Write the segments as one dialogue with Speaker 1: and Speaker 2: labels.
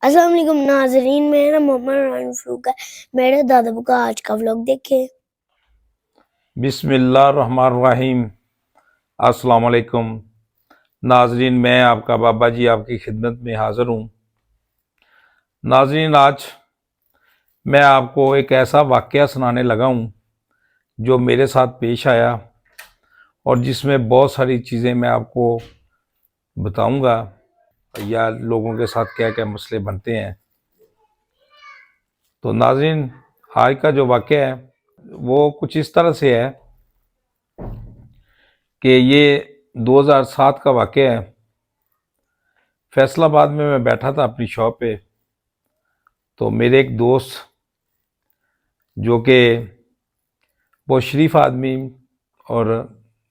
Speaker 1: अस्सलाम वालेकुम नाज़रीन, मेरा मोहम्मद रानी फ़ारूक है। मेरे दादाबू का आज का व्लॉग देखें।
Speaker 2: बिस्मिल्लाहिर्रहमानिर्रहीम। अस्सलाम वालेकुम नाजरीन, मैं आपका बाबा जी आपकी खिदमत में हाज़िर हूँ। नाजरीन, आज मैं आपको एक ऐसा वाक़या सुनाने लगा हूँ जो मेरे साथ पेश आया और जिसमें बहुत सारी चीज़ें मैं आपको बताऊँगा या लोगों के साथ क्या क्या मसले बनते हैं। तो नाजरीन, आज का जो वाक़या है वो कुछ इस तरह से है कि ये 2007 का वाक़या है। फैसलाबाद में मैं बैठा था अपनी शॉप पे, तो मेरे एक दोस्त जो कि वो शरीफ आदमी और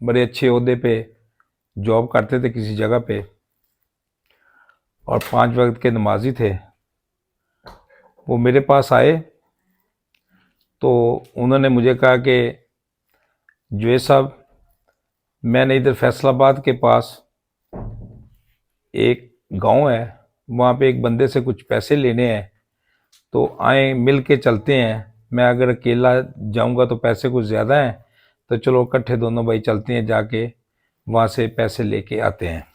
Speaker 2: बड़े अच्छे ओहदे पे जॉब करते थे किसी जगह पे और 5 वक्त के नमाजी थे, वो मेरे पास आए। तो उन्होंने मुझे कहा कि जुए साहब, मैंने इधर फैसलाबाद के पास एक गांव है, वहाँ पे एक बंदे से कुछ पैसे लेने हैं, तो आए मिल के चलते हैं। मैं अगर अकेला जाऊंगा तो पैसे कुछ ज़्यादा हैं, तो चलो इकट्ठे दोनों भाई चलते हैं, जाके वहाँ से पैसे लेके आते हैं।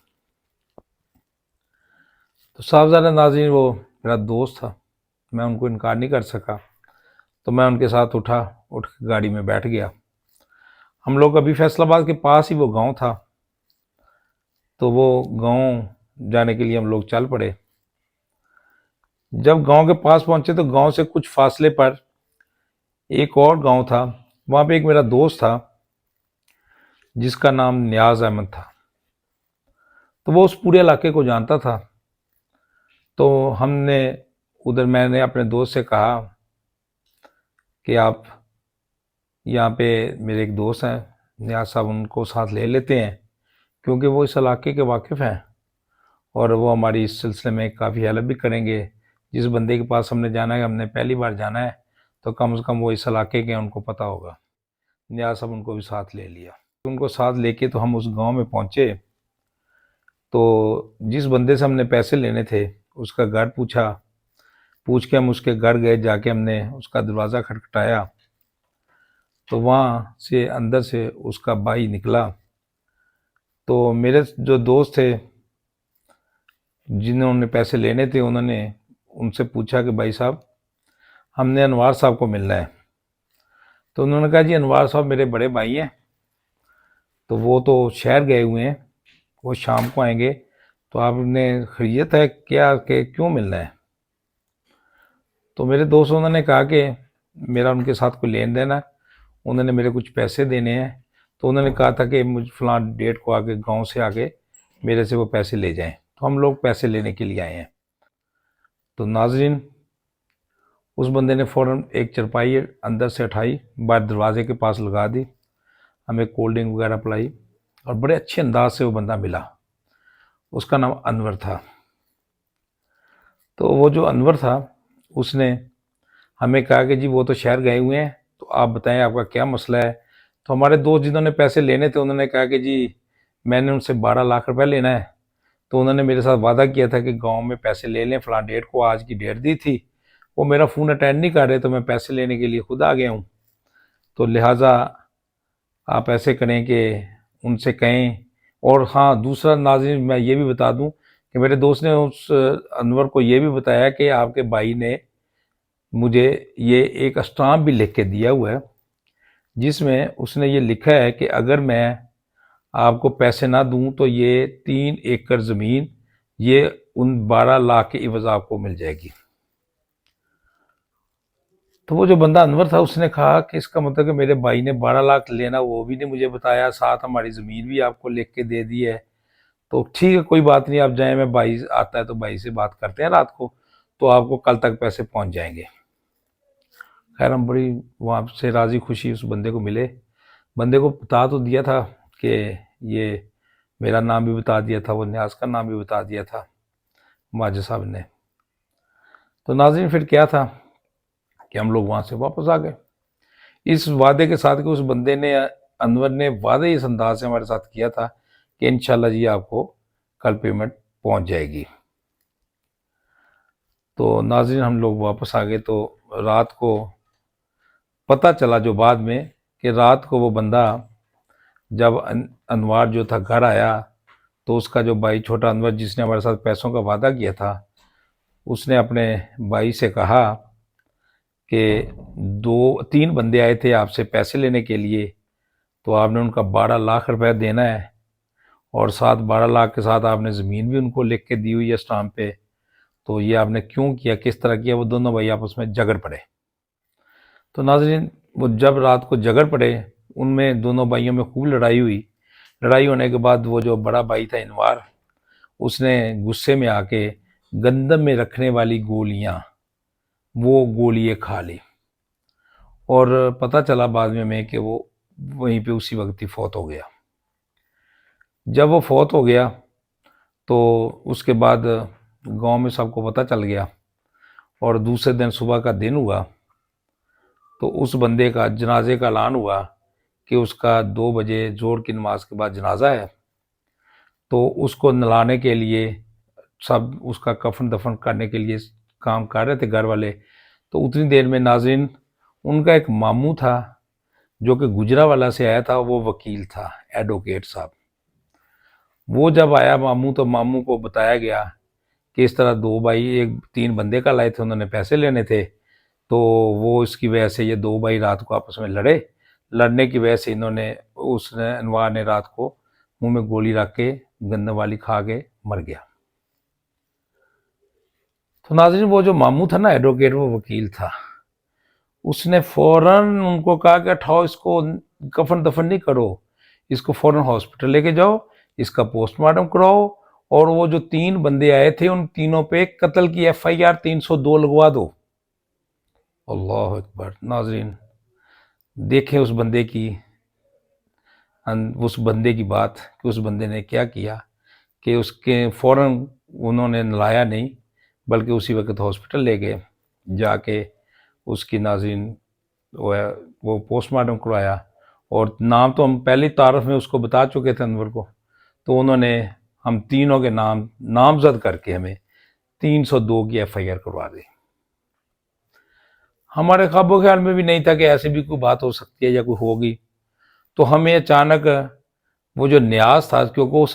Speaker 2: तो साहबजादा नाज़रीन, वो मेरा दोस्त था, मैं उनको इनकार नहीं कर सका, तो मैं उनके साथ उठ के गाड़ी में बैठ गया। हम लोग अभी फैसलाबाद के पास ही वो गांव था, तो वो गांव जाने के लिए हम लोग चल पड़े। जब गांव के पास पहुंचे तो गांव से कुछ फासले पर एक और गांव था। वहाँ पे एक मेरा दोस्त था जिसका नाम नियाज अहमद था, तो वो उस पूरे इलाके को जानता था। तो मैंने अपने दोस्त से कहा कि आप यहाँ पे, मेरे एक दोस्त हैं नियाज साहब, उनको साथ ले लेते हैं, क्योंकि वो इस इलाके के वाकिफ़ हैं और वो हमारी इस सिलसिले में काफ़ी हेल्प भी करेंगे। जिस बंदे के पास हमने जाना है, हमने पहली बार जाना है, तो कम से कम वो इस इलाके के, उनको पता होगा। नियाज साहब उनको भी साथ ले लिया। उनको साथ लेके तो हम उस गांव में पहुंचे। तो जिस बंदे से हमने पैसे लेने थे उसका घर पूछ के हम उसके घर गए। जाके हमने उसका दरवाज़ा खटखटाया, तो वहाँ से अंदर से उसका भाई निकला। तो मेरे जो दोस्त थे जिन्होंने पैसे लेने थे, उन्होंने उनसे पूछा कि भाई साहब, हमने अनवार साहब को मिलना है। तो उन्होंने कहा जी, अनवार साहब मेरे बड़े भाई हैं, तो वो तो शहर गए हुए हैं, वो शाम को आएंगे, तो आपने खैरियत है क्या, कि क्यों मिलना है? तो मेरे दोस्त, उन्होंने कहा कि मेरा उनके साथ कोई लेन देन है, उन्होंने मेरे कुछ पैसे देने हैं, तो उन्होंने कहा था कि मुझ फलां डेट को आके गांव से आके मेरे से वो पैसे ले जाएं। तो हम लोग पैसे लेने के लिए आए हैं। तो नाजरीन, उस बंदे ने फ़ौरन एक चारपाई अंदर से उठाई, बाहर दरवाजे के पास लगा दी, हमें कोल्ड ड्रिंक वगैरह पिलाई और बड़े अच्छे अंदाज से वो बंदा मिला। उसका नाम अनवर था। तो वो जो अनवर था, उसने हमें कहा कि जी वो तो शहर गए हुए हैं, तो आप बताएं आपका क्या मसला है। तो हमारे दोस्त जिन्होंने पैसे लेने थे, उन्होंने कहा कि जी मैंने उनसे 12 लाख रुपए लेना है, तो उन्होंने मेरे साथ वादा किया था कि गांव में पैसे ले लें, फलां डेट को, आज की डेट दी थी, वो मेरा फ़ोन अटेंड नहीं कर रहे, तो मैं पैसे लेने के लिए खुद आ गया हूँ। तो लिहाजा आप ऐसे करें कि उनसे कहें। और हाँ, दूसरा नाज़रीन, मैं ये भी बता दूं कि मेरे दोस्त ने उस अनवर को ये भी बताया कि आपके भाई ने मुझे ये एक स्टाम्प भी लिख के दिया हुआ है, जिसमें उसने ये लिखा है कि अगर मैं आपको पैसे ना दूं तो ये 3 एकड़ ज़मीन, ये उन 12 लाख के इवज़ आपको मिल जाएगी। तो वो जो बंदा अनवर था, उसने कहा कि इसका मतलब कि मेरे भाई ने 12 लाख लेना वो भी नहीं मुझे बताया, साथ हमारी ज़मीन भी आपको लिख के दे दी है। तो ठीक है, कोई बात नहीं, आप जाएं, मैं भाई आता है तो भाई से बात करते हैं रात को, तो आपको कल तक पैसे पहुंच जाएंगे। खैर, हम बड़ी वहाँ से राज़ी खुशी उस बंदे को मिले। बंदे को बता तो दिया था कि ये, मेरा नाम भी बता दिया था, वो न्याज का नाम भी बता दिया था माजिद साहब ने। तो नाज़रीन, फिर क्या था कि हम लोग वहाँ से वापस आ गए, इस वादे के साथ कि उस बंदे ने, अनवर ने, वादे इस अंदाज से हमारे साथ किया था कि इंशाल्लाह जी आपको कल पेमेंट पहुँच जाएगी। तो नाज़रीन हम लोग वापस आ गए। तो रात को पता चला जो बाद में कि रात को वो बंदा जब अनवार जो था घर आया तो उसका जो भाई छोटा अनवर जिसने हमारे साथ पैसों का वादा किया था उसने अपने भाई से कहा कि 2-3 बंदे आए थे आपसे पैसे लेने के लिए, तो आपने उनका 12 लाख रुपए देना है और साथ 12 लाख के साथ आपने ज़मीन भी उनको लिख के दी हुई है स्टाम्प पे। तो ये आपने क्यों किया, किस तरह किया? वो दोनों भाई आपस में झगड़ पड़े। तो नाज़रीन वो जब रात को झगड़ पड़े उनमें दोनों भाइयों में खूब लड़ाई हुई। लड़ाई होने के बाद वो जो बड़ा भाई था इनवार, उसने गुस्से में आके गंदम में रखने वाली गोलियां वो गोलियां खा ली और पता चला बाद में हमें कि वो वहीं पे उसी वक्त ही फौत हो गया। जब वो फौत हो गया तो उसके बाद गांव में सबको पता चल गया और दूसरे दिन सुबह का दिन हुआ तो उस बंदे का जनाजे का ऐलान हुआ कि उसका 2 बजे जोर की नमाज के बाद जनाजा है। तो उसको नहलाने के लिए सब उसका कफन दफन करने के लिए काम कर रहे थे घर वाले। तो उतनी देर में नाज़रीन उनका एक मामू था जो कि गुजरावाला से आया था, वो वकील था, एडवोकेट साहब। वो जब आया मामू तो मामू को बताया गया कि इस तरह 2 भाई एक 3 बंदे का लाए थे, उन्होंने पैसे लेने थे। तो वो इसकी वजह से ये 2 भाई रात को आपस में लड़े। लड़ने की वजह से इन्होंने उसने अनवार ने रात को मुंह में गोली रख के गंदम वाली खा के मर गया। तो नाज़रीन वो जो मामू था ना एडवोकेट, वो वकील था, उसने फौरन उनको कहा कि उठाओ इसको, कफन दफन नहीं करो, इसको फौरन हॉस्पिटल लेके जाओ, इसका पोस्टमार्टम कराओ और वो जो 3 बंदे आए थे उन तीनों पे कत्ल की FIR 302 लगवा दो। अल्लाह अकबर। नाजरीन देखें उस बंदे की बात कि उस बंदे ने क्या किया कि उसके फौरन उन्होंने नलाया नहीं बल्कि उसी वक्त हॉस्पिटल ले गए, जाके उसकी नाज़रीन वो पोस्टमार्टम करवाया। और नाम तो हम पहली तारफ में उसको बता चुके थे अनवर को, तो उन्होंने हम तीनों के नाम नामजद करके हमें 302 की FIR करवा दी। हमारे ख्वाबों ख्याल में भी नहीं था कि ऐसी भी कोई बात हो सकती है या कोई होगी। तो हमें अचानक वो जो न्याज था, क्योंकि वो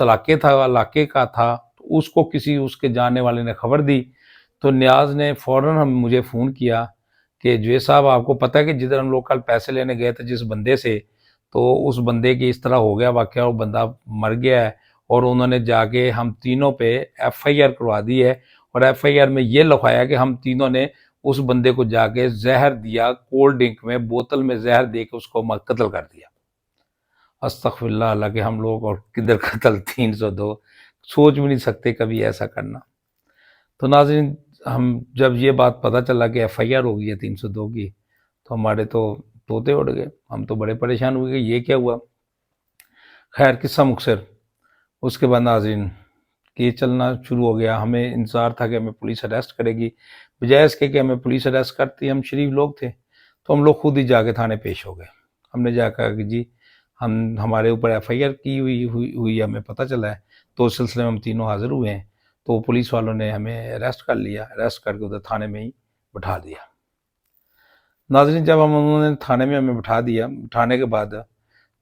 Speaker 2: इलाके का था, तो उसको किसी उसके जानने वाले ने खबर दी। तो न्याज ने फौरन मुझे फ़ोन किया कि जवेद साहब आपको पता है कि जिधर हम लोग कल पैसे लेने गए थे जिस बंदे से, तो उस बंदे की इस तरह हो गया वाक़या, वो बंदा मर गया है और उन्होंने जाके हम तीनों पे FIR करवा दी है और FIR में ये लिखवाया कि हम तीनों ने उस बंदे को जाके जहर दिया, कोल्ड ड्रिंक में बोतल में जहर दे के उसको कत्ल कर दिया। अस्तगफिरुल्लाह, अल्लाह के हम लोग और किधर कत्ल 302, सोच भी नहीं सकते कभी ऐसा करना। तो नाज़रीन हम जब ये बात पता चला कि FIR हो गई है 302 की, तो हमारे तो तोते उड़ गए, हम तो बड़े परेशान हुए कि ये क्या हुआ। खैर किस्सा मुख्तसर, उसके बाद नाज़रीन केस चलना शुरू हो गया। हमें इंतज़ार था कि हमें पुलिस अरेस्ट करेगी, बजाय इसके कि हमें पुलिस अरेस्ट करती। हम शरीफ लोग थे तो हम लोग खुद ही जाके थाने पेश हो गए। हमने जाकर कि जी हमारे ऊपर FIR की हुई हमें पता चला है, तो उस सिलसिले में हम तीनों हाजिर हुए हैं। तो पुलिस वालों ने हमें अरेस्ट कर लिया, अरेस्ट करके उधर थाने में ही बिठा दिया। नाज़रीन जब उन्होंने थाने में हमें बिठा दिया, बिठाने के बाद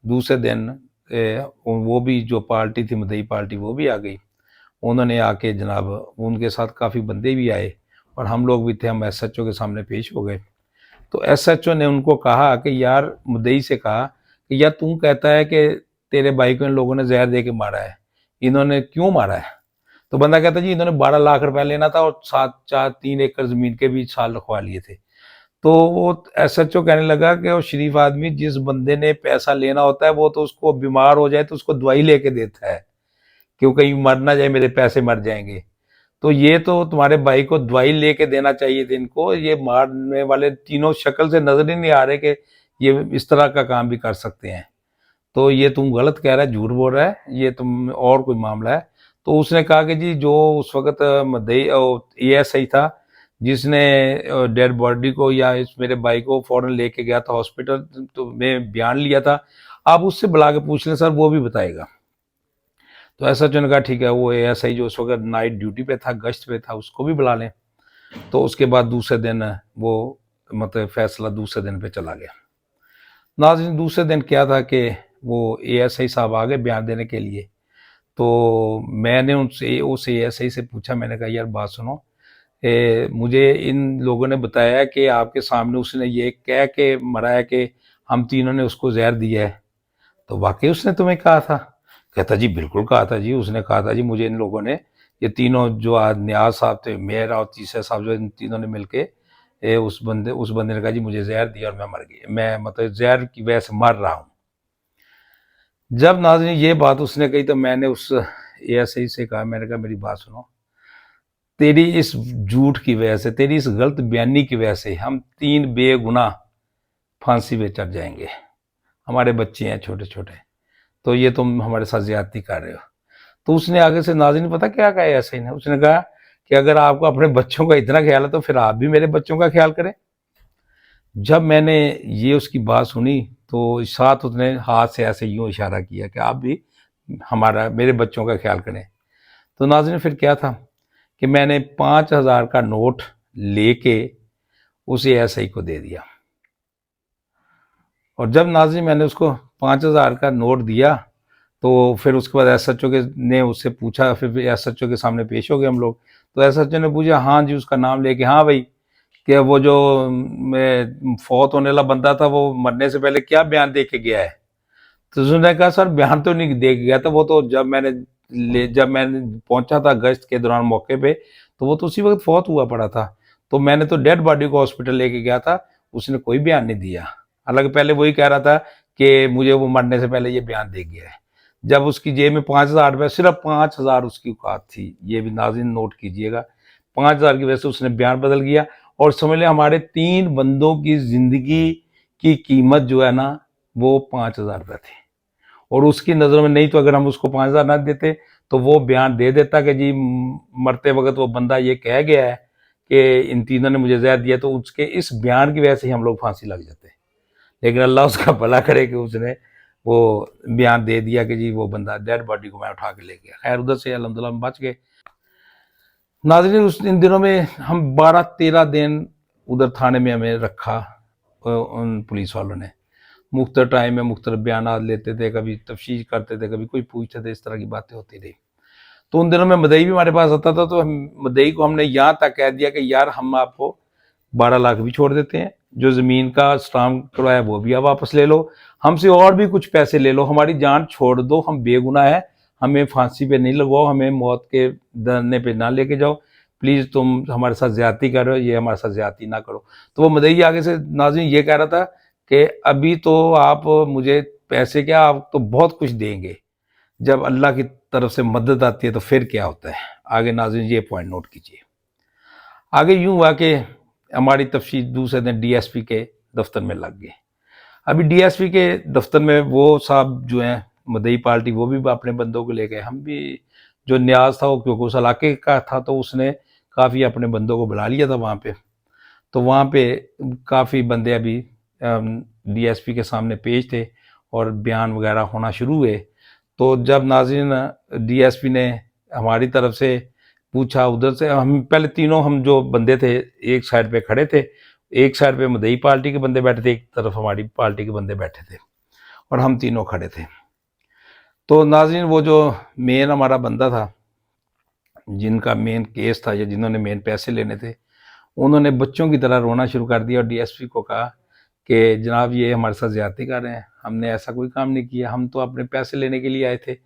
Speaker 2: दूसरे दिन वो भी जो पार्टी थी मदई पार्टी, वो भी आ गई। उन्होंने आके जनाब उनके साथ काफ़ी बंदे भी आए और हम लोग भी थे, हम SHO के सामने पेश हो गए। तो SHO ने उनको कहा कि यार, मुद्दई से कहा कि यार तू कहता है कि तेरे भाई को इन लोगों ने जहर दे के मारा है, इन्होंने क्यों मारा है? तो बंदा कहता जी इन्होंने 12 लाख रुपया लेना था और 3 एकड़ ज़मीन के भी साल रखवा लिए थे। तो वो SHO कहने लगा कि वो शरीफ आदमी, जिस बंदे ने पैसा लेना होता है वो तो उसको बीमार हो जाए तो उसको दवाई लेके देता है, क्यों कहीं मर ना जाए, मेरे पैसे मर जाएंगे। तो ये तो तुम्हारे भाई को दवाई लेके देना चाहिए थे इनको, ये मारने वाले तीनों शक्ल से नजर ही नहीं आ रहे कि ये इस तरह का काम भी कर सकते हैं। तो ये तुम गलत कह रहा है, झूठ बोल रहा है, ये तुम और कोई मामला है। तो उसने कहा कि जी जो उस वक्त ASI था जिसने डेड बॉडी को या इस मेरे भाई को फौरन लेके गया था हॉस्पिटल, तो मैं बयान लिया था, आप उससे बुला के पूछ लें सर, वो भी बताएगा। तो ऐसा जो ने कहा ठीक है, वो ASI जो उस वक्त नाइट ड्यूटी पे था, गश्त पे था, उसको भी बुला लें। तो उसके बाद दूसरे दिन वो मतलब फैसला दूसरे दिन पे चला गया। नाज़रीन, दूसरे दिन क्या था कि वो एएसआई साहब आ गए बयान देने के लिए। तो मैंने उनसे उस एएसआई से पूछा, मैंने कहा यार बात सुनो, मुझे इन लोगों ने बताया कि आपके सामने उसने ये कह के मरा है कि हम तीनों ने उसको जहर दिया है, तो वाकई उसने तुम्हें कहा था? कहता जी बिल्कुल कहा था जी, उसने कहा था जी मुझे इन लोगों ने, ये तीनों जो आज न्याज साहब थे, मेयर और तीसरे साहब, जो इन तीनों ने मिलके उस बंदे ने कहा जी मुझे जहर दिया और मैं मर गया, मैं मतलब जहर की वजह से मर रहा हूँ। जब नाज़रीन ये बात उसने कही तो मैंने उस एएसआई से कहा, मैंने कहा मेरी बात सुनो, तेरी इस झूठ की वजह से, तेरी इस गलत बयानी की वजह से हम 3 बेगुनाह फांसी पे चढ़ जाएंगे। हमारे बच्चे हैं छोटे छोटे, तो ये तुम हमारे साथ ज्यादती कर रहे हो। तो उसने आगे से नाज़रीन पता क्या कहा एएसआई ने? उसने कहा कि अगर आपको अपने बच्चों का इतना ख्याल है तो फिर आप भी मेरे बच्चों का ख्याल करें। जब मैंने ये उसकी बात सुनी तो साथ उसने हाथ से ऐसे यूं इशारा किया कि आप भी हमारा मेरे बच्चों का ख्याल करें। तो नाज़रीन फिर क्या था कि मैंने 5,000 का नोट लेके उसे एएसआई को दे दिया। और जब नाज़रीन मैंने उसको 5,000 का नोट दिया तो फिर उसके बाद एसएचओ के ने उससे पूछा, फिर एसएचओ के सामने पेश हो गए हम लोग। तो एसएचओ ने पूछा, हाँ जी, उसका नाम लेके, हाँ भाई, कि वो जो फौत होने वाला बंदा था वो मरने से पहले क्या बयान दे के गया है? तो उसने कहा सर बयान तो नहीं दे के गया था, वो तो जब मैंने पहुंचा था गश्त के दौरान मौके पे, तो वो तो उसी वक्त फौत हुआ पड़ा था, तो मैंने तो डेड बॉडी को हॉस्पिटल लेके गया था, उसने कोई बयान नहीं दिया। हालांकि पहले वही कह रहा था कि मुझे वो मरने से पहले ये बयान दे गया है। जब उसकी जेब में 5,000 रुपये, सिर्फ 5,000 उसकी औकात थी, ये भी नाज़रीन नोट कीजिएगा, 5,000 की वजह से उसने बयान बदल गया। और समझ लें हमारे 3 बंदों की जिंदगी की कीमत जो है ना वो 5,000 रुपये थी। और उसकी नज़रों में नहीं तो अगर हम उसको 5,000 ना देते तो वो बयान दे देता कि जी मरते वक्त वो बंदा ये कह गया है कि इन तीनों ने मुझे जहर दिया, तो उसके इस बयान की वजह से ही हम लोग फांसी लग जाते। लेकिन अल्लाह उसका भला करे कि उसने वो बयान दे दिया कि जी वो बंदा, डेड बॉडी को मैं उठा के ले गया। खैर उधर से अल्हम्दुलिल्लाह हम बच गए। नाज़रीन, उस इन दिनों में हम 12-13 दिन उधर थाने में हमें रखा उन पुलिस वालों ने। मुख्तलिफ टाइम में मुख्तलिफ बयान लेते थे, कभी तफ्तीश करते थे, कभी कोई पूछते थे, इस तरह की बातें होती रही। तो उन दिनों में मदई भी हमारे पास आता था, तो मदई को हमने यहाँ तक कह दिया कि यार हम आपको 12 लाख भी छोड़ देते हैं, जो ज़मीन का स्टाम्प करवाया वो भी आप वापस ले लो, हमसे और भी कुछ पैसे ले लो, हमारी जान छोड़ दो, हम बेगुनाह है, हमें फांसी पे नहीं लगवाओ, हमें मौत के धरने पे ना लेके जाओ, प्लीज़ तुम हमारे साथ ज्यादती कर रहे हो, ये हमारे साथ ज्यादती ना करो। तो वो मदई आगे से नाज़रीन ये कह रहा था कि अभी तो आप मुझे पैसे क्या, आप तो बहुत कुछ देंगे, जब अल्लाह की तरफ से मदद आती है तो फिर क्या होता है। आगे नाज़रीन ये पॉइंट नोट कीजिए। आगे यूं हुआ कि हमारी तफ्तीश दूसरे दिन डीएसपी के दफ्तर में लग गई। अभी डीएसपी के दफ्तर में वो साहब जो हैं मदई पार्टी, वो भी अपने बंदों को ले गए, हम भी, जो न्याज था वो क्योंकि उस इलाके का था तो उसने काफ़ी अपने बंदों को बुला लिया था वहाँ पे। तो वहाँ पे काफ़ी बंदे अभी डीएसपी के सामने पेश थे और बयान वगैरह होना शुरू हुए। तो जब नाज़रीन डीएसपी ने हमारी तरफ से पूछा, उधर से हम पहले तीनों, हम जो बंदे थे एक साइड पे खड़े थे, एक साइड पे मदई पार्टी के बंदे बैठे थे, एक तरफ हमारी पार्टी के बंदे बैठे थे और हम तीनों खड़े थे। तो नाज़रीन वो जो मेन हमारा बंदा था, जिनका मेन केस था या जिन्होंने मेन पैसे लेने थे, उन्होंने बच्चों की तरह रोना शुरू कर दिया और डीएसपी को कहा कि जनाब ये हमारे साथ ज्यादती कर रहे हैं, हमने ऐसा कोई काम नहीं किया, हम तो अपने पैसे लेने के लिए आए थे,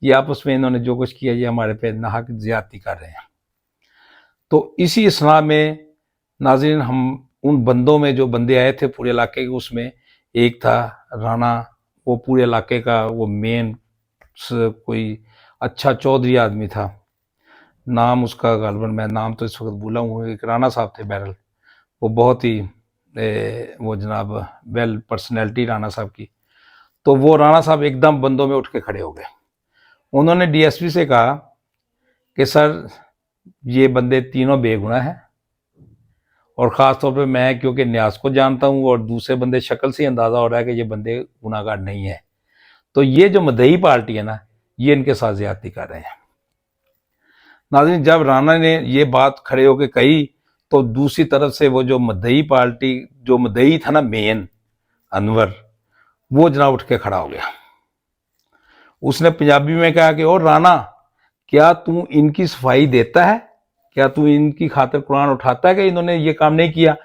Speaker 2: ये आपस में इन्होंने जो कुछ किया ये हमारे पे नाहक ज्यादती कर रहे हैं। तो इसी असना में नाज़रीन हम उन बंदों में, जो बंदे आए थे पूरे इलाके के, उसमें एक था राणा, वो पूरे इलाके का वो मेन कोई अच्छा चौधरी आदमी था, नाम उसका गालबन मैं नाम तो इस वक्त भूला हूँ, एक राणा साहब थे बहरल, वो बहुत ही वो जनाब वेल पर्सनैलिटी राणा साहब की। तो वो राणा साहब एकदम बंदों में उठ के खड़े हो गए। उन्होंने डीएसपी से कहा कि सर ये बंदे तीनों बेगुनाह हैं, और ख़ास तौर पे मैं क्योंकि न्याज को जानता हूँ और दूसरे बंदे शक्ल से अंदाज़ा हो रहा है कि ये बंदे गुनाहगार नहीं है, तो ये जो मदई पार्टी है ना ये इनके साथ ज्यादती कर रहे हैं। नाज़रीन जब राणा ने ये बात खड़े होकर कही तो दूसरी तरफ से वो जो मदई पार्टी, जो मदई था ना मेन अनवर, वो जनाब उठ के खड़ा हो गया। उसने पंजाबी में कहा कि ओ राणा, क्या तू इनकी सफाई देता है, क्या तू इनकी खातिर कुरान उठाता है कि इन्होंने ये काम नहीं किया?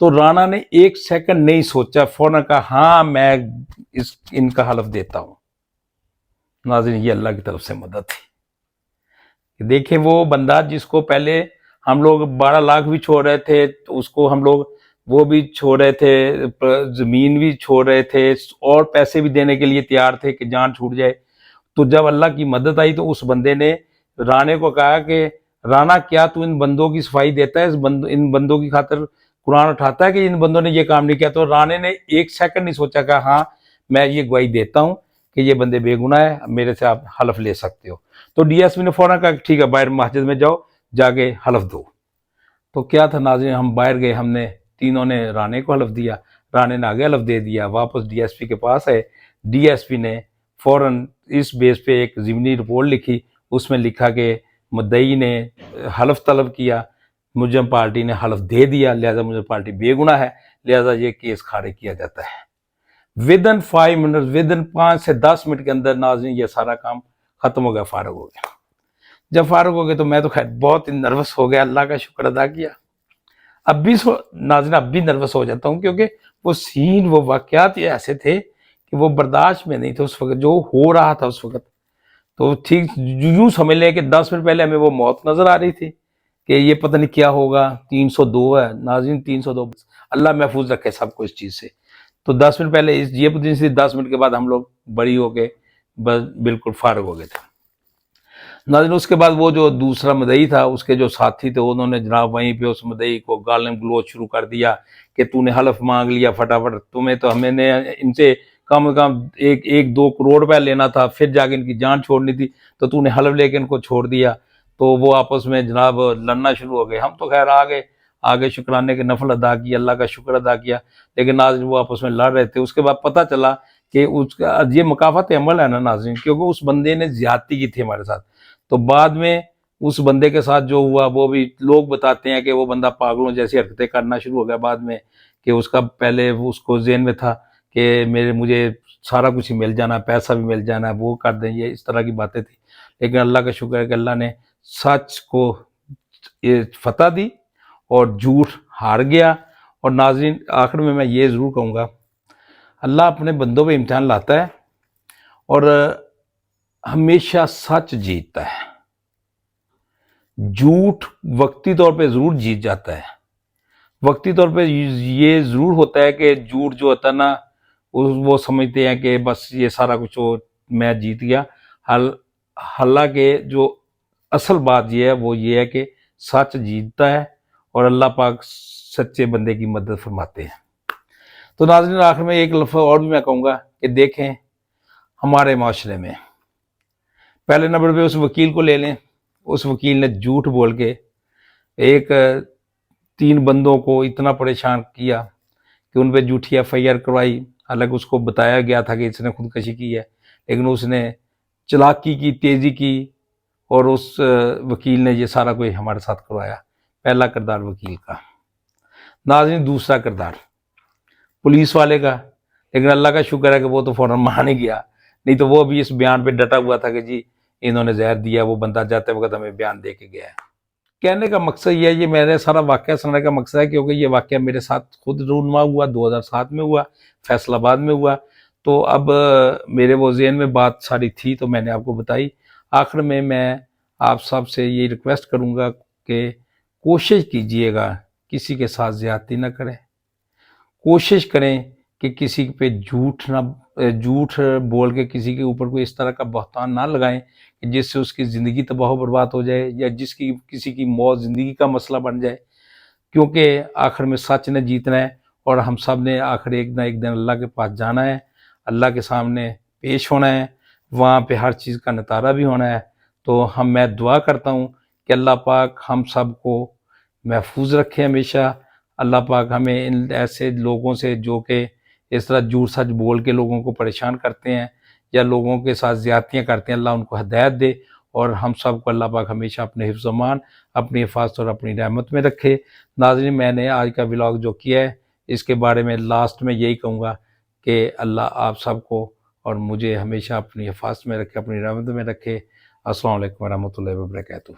Speaker 2: तो राणा ने एक सेकंड नहीं सोचा, फौरन कहा हाँ मैं इनका हलफ देता हूं। नाज़रीन, ये अल्लाह की तरफ से मदद थी। देखें, वो बंदा जिसको पहले हम लोग 12 लाख भी छोड़ रहे थे, तो उसको हम लोग वो भी छोड़ रहे थे, जमीन भी छोड़ रहे थे, और पैसे भी देने के लिए तैयार थे कि जान छूट जाए। तो जब अल्लाह की मदद आई तो उस बंदे ने राणे को कहा कि राणा, क्या तू इन बंदों की सफाई देता है, इन बंदों की खातिर कुरान उठाता है कि इन बंदों ने ये काम नहीं किया? तो राणे ने एक सेकंड नहीं सोचा, कहा हाँ मैं ये गवाही देता हूं कि ये बंदे बेगुनाह है, मेरे से आप हलफ ले सकते हो। तो डीएसपी ने फौरन कहा ठीक है, बाहर मस्जिद में जाओ, जाके हलफ दो। तो क्या था नाज़रीन, हम बाहर गए, हमने तीनों ने राणे को हलफ दिया, राणे ने आगे हलफ दे दिया, वापस डीएसपी के पास आए। डीएसपी ने फौरन इस बेस पे एक ज़िमनी रिपोर्ट लिखी, उसमें लिखा कि मुद्दई ने हलफ तलब किया, मुजरिम पार्टी ने हलफ दे दिया, लिहाजा मुजरिम पार्टी बेगुनाह है, लिहाजा ये केस खारिज किया जाता है। With in 5 minute, with in 5 से 10 मिनट के अंदर नाज़रीन ये सारा काम खत्म हो गया, फारुग हो गया। जब फारुग हो गए तो मैं तो खैर बहुत ही नर्वस हो गया, अल्लाह का शुक्र अदा किया। अब भी नाज़रीन, अब भी नर्वस हो जाता हूँ, क्योंकि वो सीन, वो वाक़यात ये ऐसे थे कि वो बर्दाश्त में नहीं थे उस वक्त जो हो रहा था उस वक्त। तो ठीक यूं समझ लें कि 10 मिनट पहले हमें वो मौत नजर आ रही थी कि ये पता नहीं क्या होगा। 302 है नाज़रीन, 302, अल्लाह महफूज रखे सबको इस चीज़ से। तो 10 मिनट पहले इस ये दिन से 10 मिनट के बाद हम लोग बड़ी हो गए, बस बिल्कुल फारग हो गए थे नाज़रीन। उसके बाद वो जो दूसरा मदई था, उसके जो साथी थे, उन्होंने जनाब वहीं पे उस मदई को गालिम गलोच शुरू कर दिया कि तूने हलफ मांग लिया फटाफट, तुम्हें तो हमने इनसे कम से कम 1-2 करोड़ रुपया लेना था, फिर जाके इनकी जान छोड़नी थी, तो तूने हलफ लेके इनको छोड़ दिया। तो वो आपस में जनाब लड़ना शुरू हो गए। हम तो खैर आगे शुक्राने के नफल अदा किया, अल्लाह का शुक्र अदा किया, लेकिन नाज़रीन वो आपस में लड़ रहे थे। उसके बाद पता चला कि उसका ये मकाफत अमल है ना नाज़रीन, क्योंकि उस बंदे ने ज्यादती की थी हमारे साथ। तो बाद में उस बंदे के साथ जो हुआ, वो भी लोग बताते हैं कि वो बंदा पागलों जैसी हरकतें करना शुरू हो गया बाद में, कि उसका पहले उसको ज़हन में था कि मुझे सारा कुछ ही मिल जाना, पैसा भी मिल जाना, वो कर दें, ये इस तरह की बातें थी। लेकिन अल्लाह का शुक्र है कि अल्लाह ने सच को ये फतह दी और झूठ हार गया। और नाज़रीन, आखिर में मैं ये ज़रूर कहूँगा, अल्लाह अपने बंदों पे इम्तिहान लाता है और हमेशा सच जीतता है। झूठ वक्ती तौर पे ज़रूर जीत जाता है। वक्ती तौर पे ये ज़रूर होता है कि झूठ जो होता है ना, वो समझते हैं कि बस ये सारा कुछ वो मैं जीत गया। हालांकि जो असल बात ये है वो ये है कि सच जीतता है और अल्लाह पाक सच्चे बंदे की मदद फरमाते हैं। तो नाज़रीन, आखिर में एक लफ्ज़ और भी मैं कहूँगा कि देखें, हमारे माशरे में पहले नंबर पे उस वकील को ले लें। उस वकील ने झूठ बोल के 3 बंदों को इतना परेशान किया कि उन पर झूठी FIR करवाई। हालांकि उसको बताया गया था कि इसने खुदकशी की है, लेकिन उसने चालाकी की, तेज़ी की, और उस वकील ने ये सारा कुछ हमारे साथ करवाया। पहला किरदार वकील का। नाज़रीन, दूसरा किरदार पुलिस वाले का, लेकिन अल्लाह का शुक्र है कि वो तो फौरन मान ही गया, नहीं तो वो भी इस बयान पे डटा हुआ था कि जी इन्होंने जहर दिया, वो बंदा जाते वक्त हमें बयान दे के गया है। कहने का मकसद ये है, ये मेरे सारा वाक़या सुनाने का मकसद है, क्योंकि ये वाक़या मेरे साथ खुद रूनुमा हुआ, 2007 में हुआ, फैसलाबाद में हुआ। तो अब मेरे वो ज़हन में बात सारी थी तो मैंने आपको बताई। आखिर में मैं आप सब से ये रिक्वेस्ट करूँगा कि कोशिश कीजिएगा किसी के साथ ज़्यादती ना करें। कोशिश करें कि किसी पे झूठ बोल के किसी के ऊपर कोई इस तरह का बहतान ना लगाएं कि जिससे उसकी ज़िंदगी तबाह बर्बाद हो जाए, या किसी की मौत ज़िंदगी का मसला बन जाए। क्योंकि आखिर में सच ने जीतना है और हम सब ने आखिर एक ना एक दिन अल्लाह के पास जाना है, अल्लाह के सामने पेश होना है, वहाँ पे हर चीज़ का नतारा भी होना है। तो मैं दुआ करता हूँ कि अल्लाह पाक हम सब को महफूज रखे हमेशा। अल्लाह पाक हमें इन ऐसे लोगों से जो कि इस तरह झूठ सच बोल के लोगों को परेशान करते हैं या लोगों के साथ ज़्यादतियाँ करते हैं, अल्लाह उनको हिदायत दे और हम सबको अल्लाह पाक हमेशा अपने हिफ्ज़ अमान, अपनी हिफाजत और अपनी रहमत में रखे। नाज़रीन, मैंने आज का व्लॉग जो किया है इसके बारे में लास्ट में यही कहूँगा कि अल्लाह आप सबको और मुझे हमेशा अपनी हिफाजत में रखे, अपनी रहमत में रखे। अस्सलाम वालेकुम वरहमतुल्लाहि वबरकातुहू।